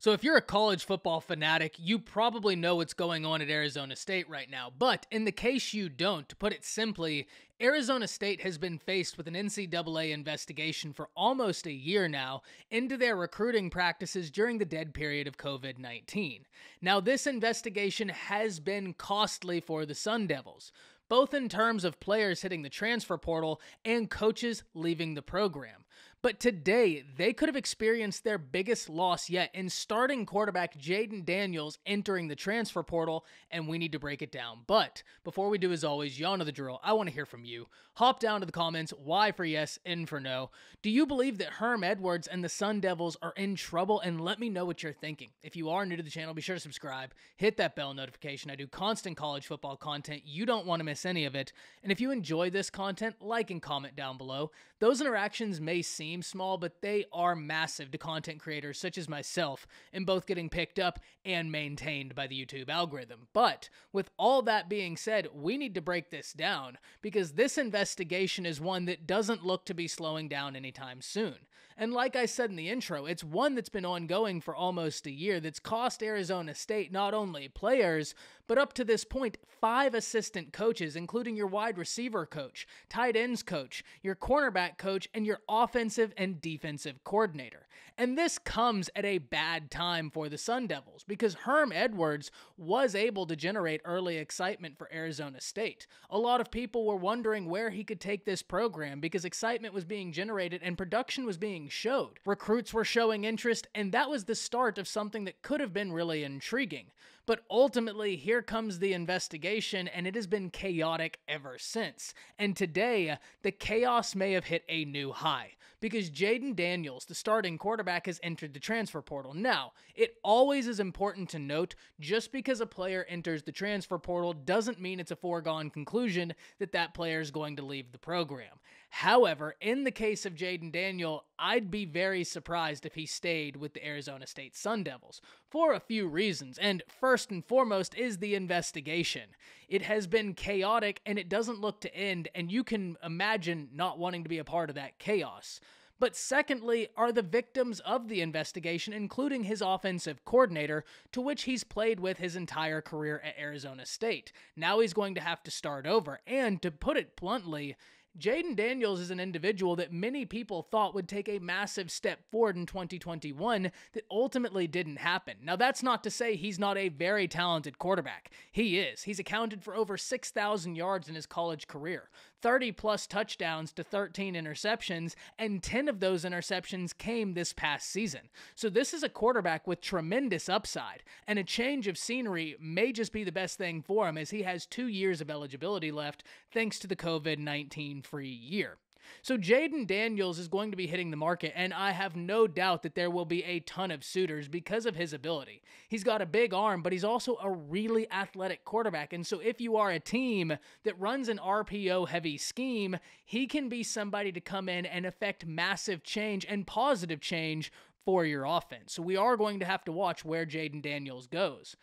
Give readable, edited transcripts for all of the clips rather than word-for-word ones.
So if you're a college football fanatic, you probably know what's going on at Arizona State right now. But in the case you don't, to put it simply, Arizona State has been faced with an NCAA investigation for almost a year now into their recruiting practices during the dead period of COVID-19. Now, this investigation has been costly for the Sundevils, both in terms of players hitting the transfer portal and coaches leaving the program. But today, they could have experienced their biggest loss yet in starting quarterback Jayden Daniels entering the transfer portal, and we need to break it down. But before we do, as always, y'all know the drill. I want to hear from you. Hop down to the comments, Y for yes, N for no. Do you believe that Herm Edwards and the Sundevils are in trouble? And let me know what you're thinking. If you are new to the channel, be sure to subscribe, hit that bell notification. I do constant college football content. You don't want to miss any of it. And if you enjoy this content, like and comment down below. Those interactions may seem small, but they are massive to content creators such as myself in both getting picked up and maintained by the YouTube algorithm. But with all that being said, we need to break this down because this investigation is one that doesn't look to be slowing down anytime soon. And like I said in the intro, it's one that's been ongoing for almost a year that's cost Arizona State not only players, but up to this point, 5 assistant coaches, including your wide receiver coach, tight ends coach, your cornerback coach, and your offensive and defensive coordinator. And this comes at a bad time for the Sundevils because Herm Edwards was able to generate early excitement for Arizona State. A lot of people were wondering where he could take this program because excitement was being generated and production was being showed. Recruits were showing interest, and that was the start of something that could have been really intriguing. But ultimately, here comes the investigation, and it has been chaotic ever since. And today, the chaos may have hit a new high, because Jayden Daniels, the starting quarterback, has entered the transfer portal. Now, it always is important to note, just because a player enters the transfer portal doesn't mean it's a foregone conclusion that that player is going to leave the program. However, in the case of Jayden Daniels, I'd be very surprised if he stayed with the Arizona State Sundevils for a few reasons, and first and foremost is the investigation. It has been chaotic and it doesn't look to end, and you can imagine not wanting to be a part of that chaos. But secondly are the victims of the investigation, including his offensive coordinator, to which he's played with his entire career at Arizona State. Now he's going to have to start over, and to put it bluntly, Jayden Daniels is an individual that many people thought would take a massive step forward in 2021 that ultimately didn't happen. Now, that's not to say he's not a very talented quarterback. He is. He's accounted for over 6,000 yards in his college career, 30-plus touchdowns to 13 interceptions, and 10 of those interceptions came this past season. So this is a quarterback with tremendous upside, and a change of scenery may just be the best thing for him as he has 2 years of eligibility left thanks to the COVID-19 free year. So Jayden Daniels is going to be hitting the market, and I have no doubt that there will be a ton of suitors because of his ability. He's got a big arm, but he's also a really athletic quarterback, and so if you are a team that runs an RPO-heavy scheme, he can be somebody to come in and affect massive change and positive change for your offense. So we are going to have to watch where Jayden Daniels goes.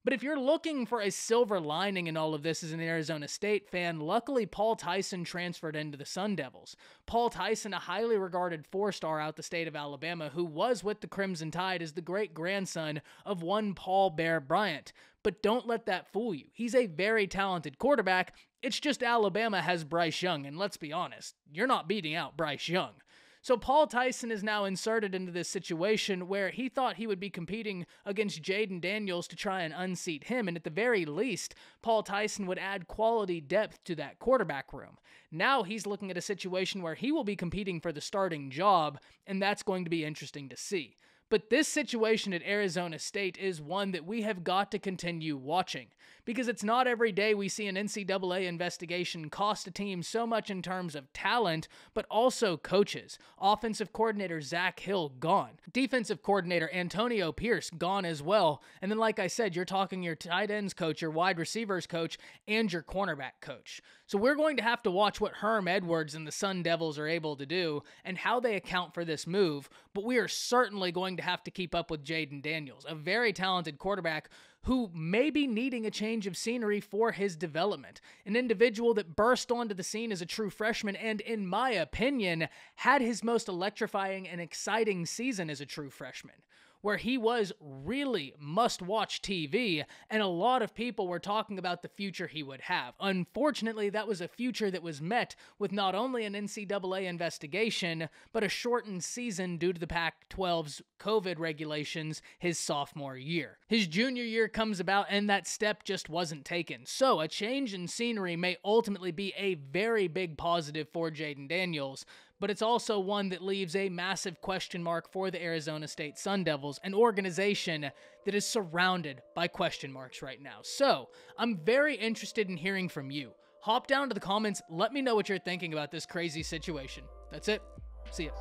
But if you're looking for a silver lining in all of this as an Arizona State fan, luckily Paul Tyson transferred into the Sundevils. Paul Tyson, a highly regarded 4-star out the state of Alabama, who was with the Crimson Tide as the great-grandson of one Paul Bear Bryant. But don't let that fool you. He's a very talented quarterback. It's just Alabama has Bryce Young, and let's be honest, you're not beating out Bryce Young. So Paul Tyson is now inserted into this situation where he thought he would be competing against Jayden Daniels to try and unseat him, and at the very least, Paul Tyson would add quality depth to that quarterback room. Now he's looking at a situation where he will be competing for the starting job, and that's going to be interesting to see. But this situation at Arizona State is one that we have got to continue watching, because it's not every day we see an NCAA investigation cost a team so much in terms of talent, but also coaches. Offensive coordinator Zach Hill gone. Defensive coordinator Antonio Pierce gone as well. And then, like I said, you're talking your tight ends coach, your wide receivers coach, and your cornerback coach. So we're going to have to watch what Herm Edwards and the Sundevils are able to do and how they account for this move, but we are certainly going to have to keep up with Jayden Daniels, a very talented quarterback who may be needing a change of scenery for his development. An individual that burst onto the scene as a true freshman and, in my opinion, had his most electrifying and exciting season as a true freshman. where he was really must-watch TV, and a lot of people were talking about the future he would have. Unfortunately, that was a future that was met with not only an NCAA investigation, but a shortened season due to the Pac-12's COVID regulations his sophomore year. His junior year comes about, and that step just wasn't taken. So a change in scenery may ultimately be a very big positive for Jayden Daniels, but it's also one that leaves a massive question mark for the Arizona State Sundevils, an organization that is surrounded by question marks right now. So I'm very interested in hearing from you. Hop down to the comments, let me know what you're thinking about this crazy situation. That's it. See ya.